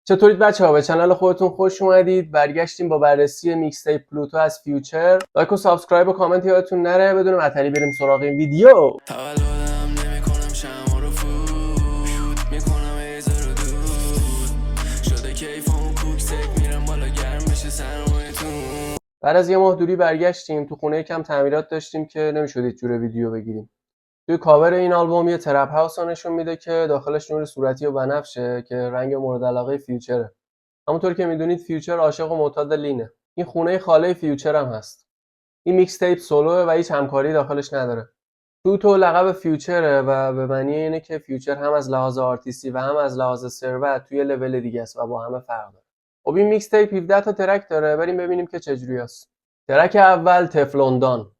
چطورید بچه‌ها؟ به کانال خودتون خوش اومدید. برگشتیم با بررسی میکستیپ پلوتو از فیوچر. لایک و سابسکرایب و کامنت یادتون نره. بدون معطلی بریم سراغ این ویدیو. تولدم نمی‌کنم شمع رو فوت می‌کنم ایزا رو دود شده کیفمو کوک سک میرم بالا گرم بشه سرمایتون. بعد از یه ماه دوری برگشتیم. تو خونه یکم تعمیرات داشتیم که نمی‌شد هیچ جوره ویدیو بگیریم. توی کاور این آلبوم یه ترپ هاوس رو نشون میده که داخلش نور صورتی و بنفشه که رنگ مورد علاقه فیوچره. همونطور که میدونید فیوچر عاشق و معتاد لینه. این خونه خاله فیوچر هم هست. این میکستیپ سولوه و هیچ همکاری داخلش نداره. پلوتو لقب فیوچره و به معنی اینه که فیوچر هم از لحاظ آرتیستی و هم از لحاظ ثروت توی لول دیگه است و با همه فرق داره. خب این میکستیپ 17 تا ترک داره. بریم ببینیم که چجوری است. ترک اول تفلون دان.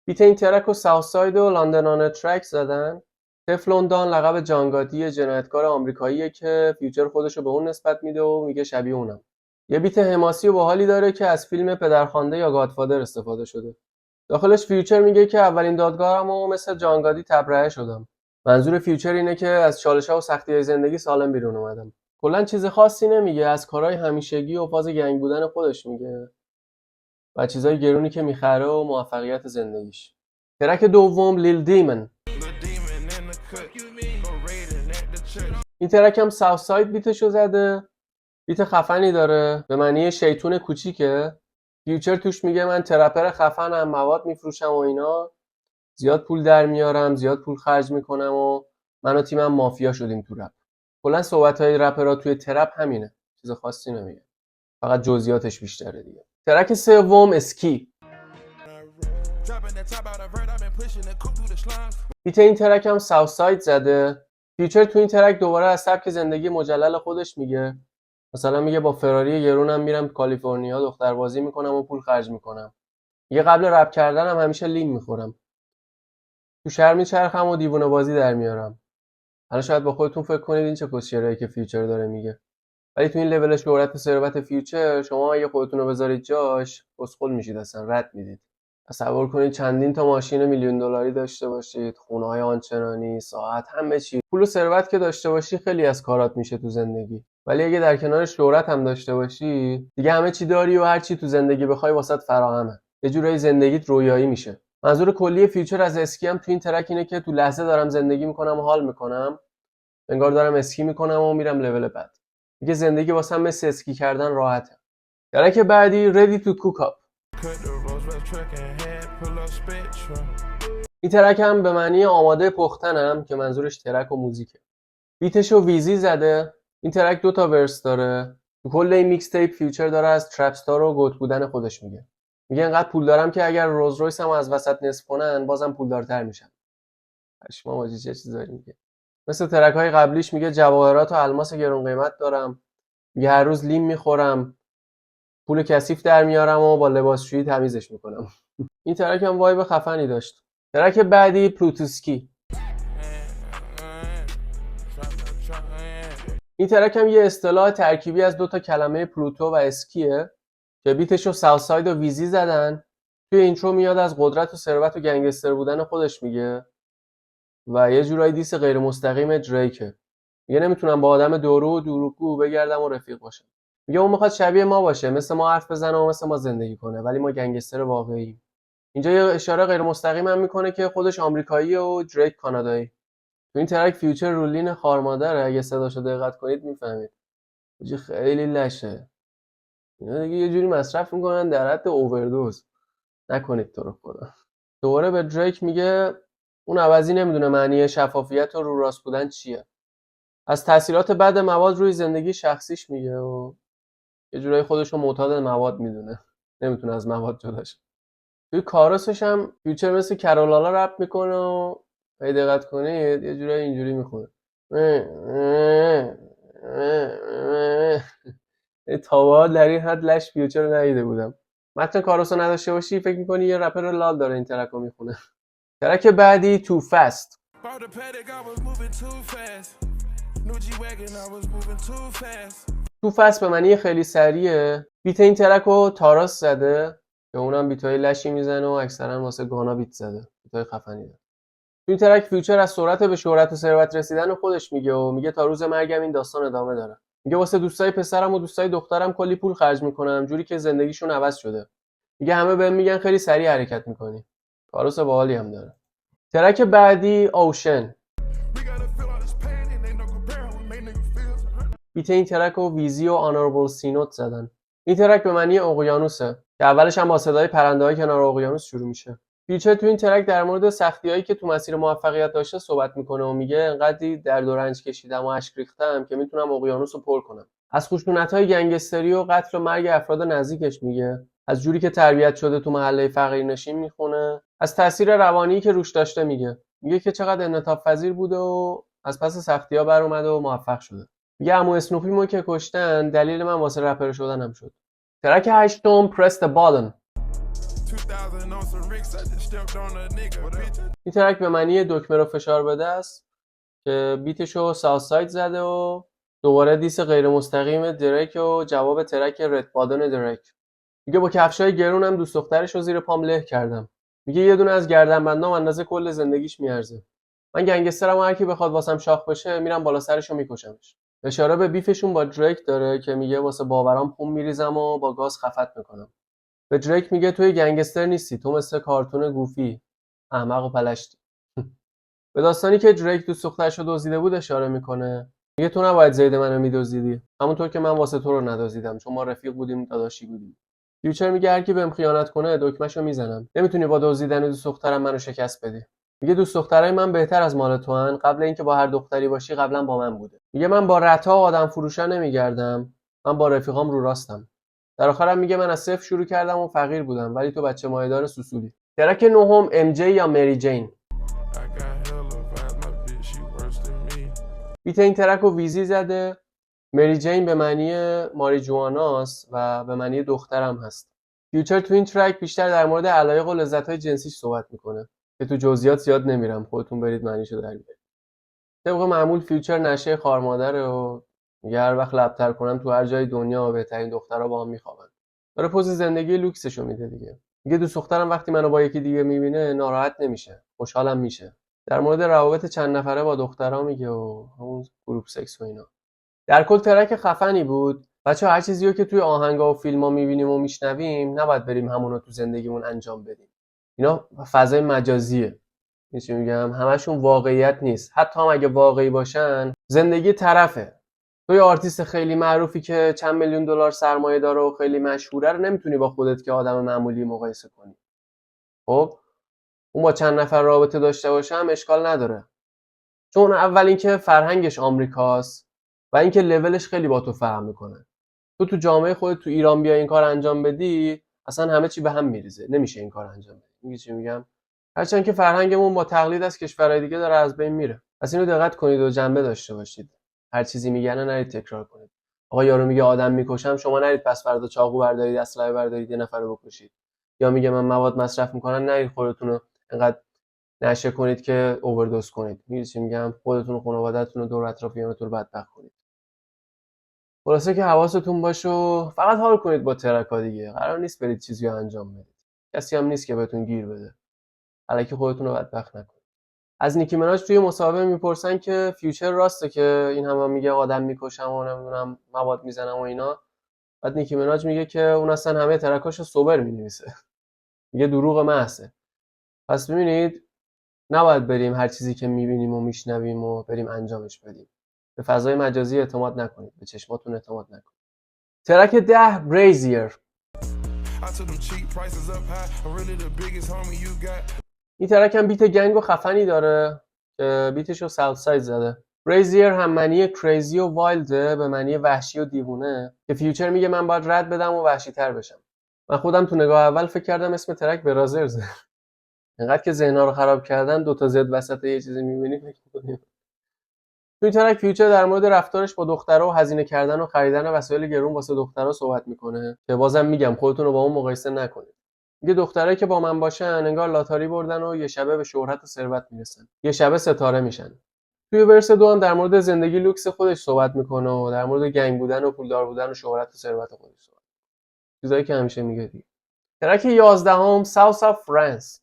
بیت این ترک رو ساوثساید و لندن آن ترک زدن. تفلون دان لقب جانگاتی جنایتکار آمریکاییه که فیوچر خودشو به اون نسبت میده و میگه شبیه اونم. یه بیت حماسی و باحالی داره که از فیلم پدرخوانده یا گادفادر استفاده شده. داخلش فیوچر میگه که اولین دادگاهمو مثل جانگادی تبرئه شدم. منظور فیوچر اینه که از چالش‌ها و سختی‌های زندگی سالم بیرون اومدم. کلاً چیز خاصی نمیگه، از کارهای همیشگی و فاز گنگ بودن خودش میگه و چیزای گرونی که میخره و موفقیت زندگیش. ترک دوم لیل دیمن. این ترک هم ساوثساید بیتشو زده. بیت خفنی داره، به معنی شیطون کوچیکه. فیوچر توش میگه من ترپر خفنم، مواد میفروشم و اینا، زیاد پول در میارم، زیاد پول خرج میکنم و من و تیمم مافیا شدیم تو رپ. کلا صحبت‌های رپرها توی ترپ همینه، چیز خاصی نمیگه، فقط جزئیاتش بیشتره دیگه. ترک سوم اسکی. بیت این ترک هم ساوثساید زده. فیوچر تو این ترک دوباره از سبک زندگی مجلل خودش میگه. مثلا میگه با فراری گرونم میرم کالیفرنیا دختربازی میکنم و پول خرج میکنم. میگه قبل رپ کردنم همیشه لین میخورم. تو شهر میچرخم و دیوونه بازی در میارم. حالا شاید با خودتون فکر کنید این چه کسچرایی که فیوچر داره میگه. ولی تو این لول شهرت و ثروت فیوچر شما اگه خودتون رو بذارید جاش کسخل میشید، اصلا رد میدید. تصور کنید چندین تا ماشین میلیون دلاری داشته باشید، خونه‌های آنچنانی، ساعت، همه چی. پول و ثروت که داشته باشی خیلی از کارات میشه تو زندگی. ولی اگه در کنارش شهرت هم داشته باشی، دیگه همه چی داری و هر چی تو زندگی بخوای واسط فراهمه. یه جورایی زندگیت رویایی میشه. منظور کلی فیوچر از اسکی هم تو این ترک اینه که تو لحظه دارم زندگی میکنم و حال میکنم. انگار دارم اسکی میکنم و میرم لول بعد. دیگه زندگی واسم مثل اسکی کردن راحته. ترک بعدی Ready to Cook Up. این ترک هم به معنی آماده پختنم که منظورش ترک و موزیکه. بیتشو ویزی زده. این ترک 2 تا ورس داره. تو کل این میکستیپ فیوچر داره از ترپستار و گوت بودن خودش میگه. میگه انقدر پول دارم که اگر روز رویس هم از وسط نصف کنن بازم پولدارتر میشم. پشما ماجی چه چیزایی میگه. مثل ترک های قبلیش میگه جواهرات و الماس گرون قیمت دارم. میگه هر روز لیم میخورم. پول کثیف در میارم و با لباسشویی تمیزش میکنم. این ترک هم وایب خفنی داشت. ترک بعدی پلوتوسکی. این ترک هم یه اصطلاح ترکیبی از 2 تا کلمه پلوتو و اسکیه که بیتشو ساوثساید و ویزی زدن. توی اینترو میاد از قدرت و ثروت و گنگستر بودن خودش میگه و یه جورایی دیس غیر مستقیم دریکه. میگه نمیتونم با آدم دورو و دروغگو بگردم و رفیق باشم. میگه اون میخواد شبیه ما باشه، مثل ما حرف بزنه و مثل ما زندگی کنه، ولی ما گنگستر واقعی. اینجا یه اشاره غیر مستقیم هم میکنه که خودش آمریکاییه و دریک کانادایی. تو این ترک فیوچر رولین خارمادره، اگه صداشو دقت کنید میفهمید. خیلی لشه. اینا دیگه یه جوری مصرف میکنن در حد اووردوز. نکنید تو رو خدا. دوباره به دریک میگه اون عوضی نمیدونه معنی شفافیت و رو راست بودن چیه. از تاثیرات بد مواد روی زندگی شخصیش میگه و یه جورایی خودش رو معتاد مواد میدونه. نمیتونه از مواد جدا شه. توی کاراسش هم فیوچر مثل کرالالا رپ میکنه و اگه دقت کنید یه جورایی اینجوری میخونه. تا در این حد لش فیوچر رو ندیده بودم. متن کاراسو نداشته باشی فکر میکنی یه رپر لال داره این ترک رو میخونه. ترک بعدی تو فست. تو فست به معنی خیلی سریعه. بیت این ترک رو تاراس زده که اونم بیتای لشی میزنه و اکثرا واسه گانا بیت زده. بیتای خفنی داره. تو این ترک فیوچر از سرعت به شهرت و ثروت رسیدن خودش میگه و میگه تا روز مرگم این داستان ادامه داره. میگه واسه دوستای پسرم و دوستای دخترم کلی پول خرج میکنم جوری که زندگیشون عوض شده. میگه همه بهم میگن خیلی سریع حرکت میکنی. کاروس باحالی هم داره. ترک بعدی اوشن. بیت این ترک و ویزی و آنوربل سینوت زدن. این ترک به معنی اقیانوسه که اولش هم با صدای پرنده‌های کنار اقیانوس شروع میشه. فیوچر تو این ترک در مورد سختی‌هایی که تو مسیر موفقیت داشته صحبت میکنه و میگه انقدری درد و رنج کشیدم و اشک ریختم که میتونم اقیانوس رو پر کنم. از خشونت‌های گنگستری و قتل و مرگ افراد نزدیکش میگه. از جوری که تربیت شده تو محله فقیرنشین میخونه. از تاثیر روانی که روش داشته میگه. میگه که چقدر انعطاف پذیر بوده و از پس سختی‌ها بر اومده و موفق شده. میگه عمو اسنوپی مو که کشتن دلیل من واسه رپر شدنم شد. ترک هشتم پرس د بالن. این ترک به معنی دکمه رو فشار بده است که بیتشو ساوت ساید زده و دوباره دیس غیر مستقیم دریک و جواب ترک رد بادن دریک. میگه با کفشای گرونم دوست دخترشو زیر پام له کردم. میگه یه دونه از گردنبندام اندازه کل زندگیش میارزه. من گنگسترم و هر کی بخواد واسم شاخ بشه میرم بالا سرشو میکشمش. اشاره به بیفشون با دریک داره که میگه واسه باورام خون میریزم و با گاز خفت میکنم. به دریک میگه توی گنگستر نیستی، تو مثل کارتون گوفی، احمق و پلشتی. به داستانی که دریک دوست دخترشو دزدیده بود اشاره میکنه. میگه تو نباید زید منو میدزدیدی، همونطور که من واسه تو رو ندزدیدم چون ما رفیق بودیم، داداشی بودیم. فیوچر میگه هر کی بهم خیانت کنه دکمه‌شو میزنم. نمیتونی با دزدیدن دوست دخترم منو شکست بدی. میگه دوست دخترای من بهتر از مال تو ان، قبل اینکه با هر دختری باشی قبلا با من بوده. میگه من با رتا و آدم فروشا نمیگردم، من با رفیقام رو راستم. در آخرم میگه من از صفر شروع کردم و فقیر بودم ولی تو بچه مایه‌دار سوسولی. ترک نهم ام جی یا مری جین. بیت این ترک رو ویزی زده. مری جین به معنی ماریجواناست و به معنی دخترم هست. فیوچر تو این ترک بیشتر در مورد علایق و لذت‌های جنسیش صحبت میکنه که تو جزئیات زیاد نمیرم، خودتون برید معنیشو در بیارید. طبق معمول فیوچر نشه خارمادره و میگه هر وقت لب‌تر کنم تو هر جای دنیا بهترین دخترها با هم میخوابن. داره پوز زندگی لوکسشو میده دیگه. میگه دوست دخترم وقتی منو با یکی دیگه میبینه ناراحت نمیشه، خوشحالم میشه. در مورد روابط چند نفره با دخترها میگه و همون گروپ سکس و اینا. در کل ترک خفنی بود. بچه‌ها هر چیزیو که توی آهنگا و فیلم‌ها می‌بینیم و میشنویم نباید بریم همونو تو زندگیمون انجام بدیم. اینا فضای مجازیه. چی میگم؟ همشون واقعیت نیست. حتی هم اگه واقعی باشن، زندگی طرفه. توی آرتیست خیلی معروفی که چند میلیون دلار سرمایه داره و خیلی مشهوره رو نمیتونی با خودت که آدم معمولی مقایسه کنی. خب اون با چند نفر رابطه داشته باشه هم اشکال نداره. چون اول اینکه فرهنگش آمریکاست و اینکه لولش خیلی با تو فرق میکنه. تو جامعه خودت تو ایران بیا این کار انجام بدی اصلا همه چی به هم میریزه، نمیشه این کار انجام بدی. میگی چی میگم؟ هرچند که فرهنگمون با تقلید از کشورهای دیگه داره از بین میره. پس اینو دقت کنید و جنبه داشته باشید. هر چیزی میگن نرید تکرار کنید. آقا یارو میگه آدم میکشم، شما نرید پس فردا چاقو بردارید، اسلحه بردارید یه نفر رو بکشید. یا میگه من مواد مصرف میکنم، نرید خودتون رو انقدر نشه کنید که اووردوز کنید. میگید چی میگم؟ خودتون و خانواده‌تون و دور اطرافیانتون رو بدبخت کنید. خلاصه که حواستون باشه و فقط حال کنید با ترک‌ها دیگه. قرار نیست برید چیزی رو انجام بدید. کسی هم نیست که بهتون گیر بده. الکی خودتون رو بدبخت نکنید. از نیکی مناج توی مصاحبه میپرسن که فیوچر راسته که این هم میگه آدم میکشم و نمیدونم مواد میزنم و اینا. بعد نیکی مناج میگه که اون اصلا همه ترکاشو سوبر مینویسه. میگه دروغ محضه. پس ببینید نباید بریم هر چیزی که میبینیم و میشنویم و بریم انجامش بدیم. به فضای مجازی اعتماد نکنید، به چشماتون اعتماد نکنید. ترک 10 برایزیر. این ترک هم بیت گنگ و خفنی داره که بیتشو ساوت ساید زده. برایزیر هم معنی کریزی و وایلده، به معنی وحشی و دیوونه، که فیوچر میگه من باید رد بدم و وحشی تر بشم. من خودم تو نگاه اول فکر کردم اسم ترک برازرزه. انقدر که ذهن‌ها رو خراب کردن دوتا زد وسط یه چیزی می‌بینی فکر می‌کنی. توی ترک فیوچر در مورد رفتارش با دخترها و هزینه کردن و خریدن وسایل گرون واسه دخترها صحبت میکنه که بازم میگم خودتون رو با اون مقایسه نکنید. میگه دخترایی که با من باشن انگار لاتاری بردن و یه شبه به شهرت و ثروت میرسن، یه شبه ستاره میشن. توی ورس 2 هم در مورد زندگی لوکس خودش صحبت میکنه و در مورد گنگ بودن و پولدار بودن و شهرت و ثروت خودش صحبت. چیزایی که همیشه میگه دیگه. ترک 11 South of France.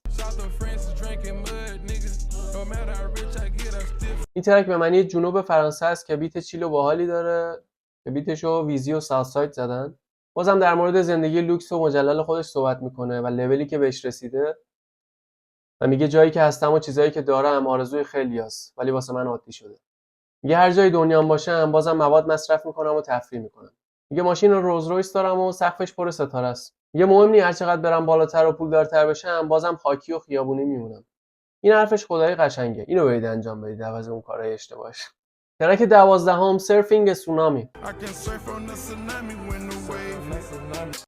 این ترک به معنی جنوب فرانسه است که بیت چیل و باحالی داره که بیتشو ویزی و ساوثساید زدن. بازم در مورد زندگی لوکس و مجلل خودش صحبت میکنه و لولی که بهش رسیده و میگه جایی که هستم و چیزایی که دارم آرزوی خیلیاست ولی واسه من عادی شده. میگه هر جای دنیام باشم بازم مواد مصرف میکنم و تفریح میکنم. میگه ماشین رولز رویس دارم و سقفش پر ستاره است. میگه مهم نیست هر چقدر برم بالاتر و پولدارتر بشم بازم خاکی و خیابونی میمونم. این حرفش خدای قشنگه. اینو برید انجام بدید عوض اون کارهای اشتباهش. ترک 12 سرفینگ سونامی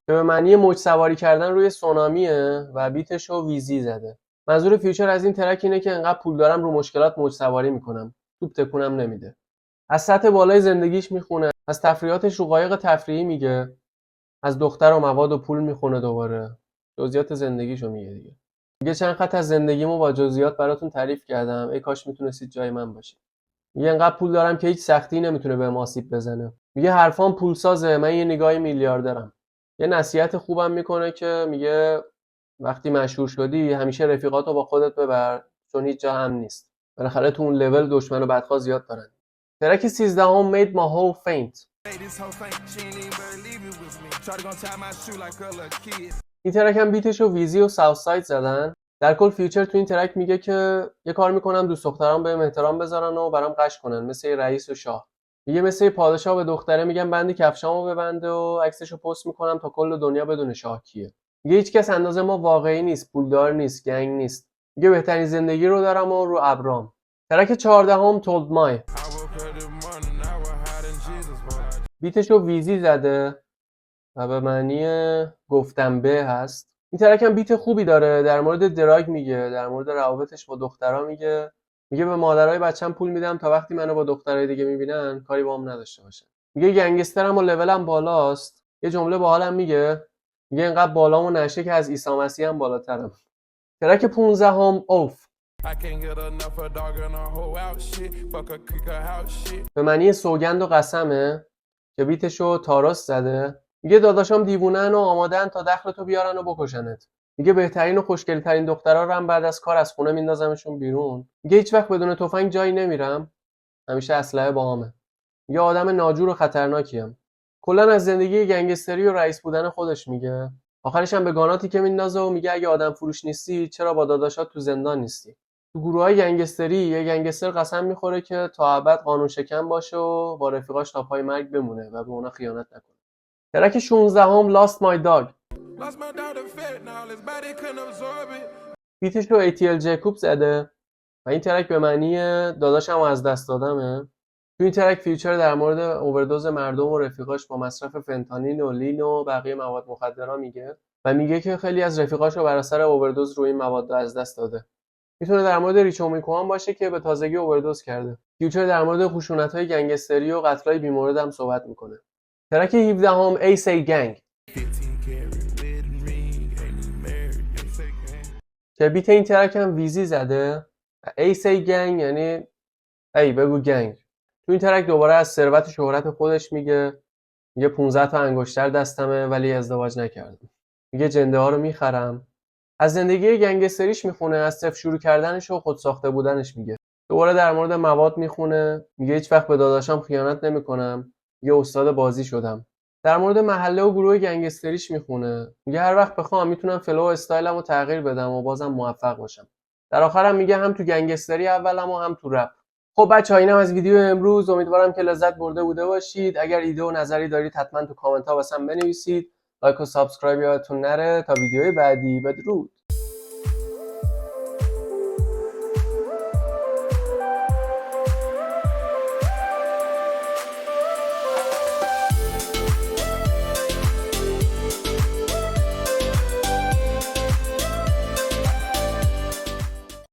که به معنی موج سواری کردن روی سونامیه و بیتشو ویزی زده. منظور فیوچر از این ترک اینه که انقدر پول دارم رو مشکلات موج سواری میکنم. توپ تکونم نمیده. از سطح بالای زندگیش میخونه، از تفریحاتش رو قایق تفریحی میگه، از دختر و مواد و پول میخونه دوباره. جزئیات زندگیشو میگه دیگه. میگه چند خط از زندگیمو با جزئیات براتون تعریف کردم. ای کاش میتونستید جای من باشید. میگه انقدر پول دارم که هیچ سختی نمیتونه بهم آسیب بزنه. میگه حرفام پولسازه، من یه نگاه میلیاردرم. یه نصیحت خوبم میکنه که میگه وقتی مشهور شدی همیشه رفیقاتو با خودت ببر چون هیچ جا هم نیست. بالاخره تو اون لول دشمن و بدخواه زیاد دارن. ترک 13 made my whole faint. این ترک هم بیتشو ویزی و ساوثساید زدن. در کل فیوچر تو این ترک میگه که یه کار میکنم دوست دخترام بهم احترام بذارن و برام قش کنن مثل رئیس و شاه. میگه مثل پادشاه به دختره میگم بندی کفشامو ببنده و عکسشو پست میکنم تا کل دنیا بدونه شاه کیه. میگه هیچ کس اندازه ما واقعی نیست، پولدار نیست، گنگ نیست. میگه بهترین زندگی رو دارم و رو ابرام. ترک 14 told my بیتشو ویزی زده و به معنی گفتم به هست. این ترک هم بیت خوبی داره، در مورد دراگ میگه، در مورد روابطش با دخترها میگه. میگه به مادرای بچه‌م پول میدم تا وقتی منو با دخترای دیگه میبینن کاری باهم نداشته باشن. میگه گنگسترم و لولم بالاست. یه جمله باحالم میگه اینقدر بالام و نشه که از عیسی مسیح هم بالاترم. ترک 15 اوف به معنی سوگند و قسمه که بیتشو تاراس زده. میگه داداشام دیوونن و آمادن تا دخلتو بیارن و بکشنت. میگه بهترین و خوشگلترین دخترا رو هم بعد از کار از خونه میندازمشون بیرون. میگه هیچ وقت بدون تفنگ جایی نمیرم، همیشه اسلحه باهامه. میگه آدم ناجور و خطرناکیم. کلا از زندگی گنگستری و رئیس بودن خودش میگه. آخرش هم به گاناتی که میندازه و میگه اگه آدم فروش نیستی چرا با داداشات تو زندان نیستی. تو گروهای گنگستری یه گنگستر قسم میخوره که تا ابد قانون شکن باشه و با رفیقاش تا پای مرگ بمونه و به اونا خیانت نکنه. ترک 16 Lost My Dog بیتش رو ATL جیکوب زده و این ترک به معنی داداشم از دست دادمه. تو این ترک فیوچر در مورد اووردوز مردم و رفیقاش با مصرف فنتانیل و لین و بقیه مواد مخدرها میگه و میگه که خیلی از رفیقاشو بر اثر اووردوز روی این مواد از دست داده. میتونه در مورد ریچومیکو هم باشه که به تازگی اووردوز کرده. فیوچر در مورد خشونت‌های گنگستری و قتل‌های بیمورد هم صحبت میکنه. ترک 17 ASA Gang که بیت این ترک هم ویزی زده. ASA Gang یعنی ای بگو گنگ. تو این ترک دوباره از ثروت و شهرت خودش میگه 15 تا انگشتر دستمه ولی ازدواج نکردم. میگه جنده ها رو میخرم. از زندگی گنگستریش میخونه، از صفر شروع کردنش و خود ساخته بودنش میگه. دوباره در مورد مواد میخونه، میگه هیچ وقت به داداشام خیانت نمیکنم، یه استاد بازی شدم. در مورد محله و گروه گنگستریش میخونه، میگه هر وقت بخوام میتونم فلو استایلمو تغییر بدم و بازم موفق باشم. در آخرم میگه هم تو گنگستری اولم و هم تو رپ. خب بچه‌ها اینم از ویدیو امروز. امیدوارم که لذت برده باشید. اگر ایده و نظری دارید حتما تو کامنت ها واسم بنویسید. لایک و سابسکرایب یادتون نره. تا ویدیوهای بعدی، بدرود.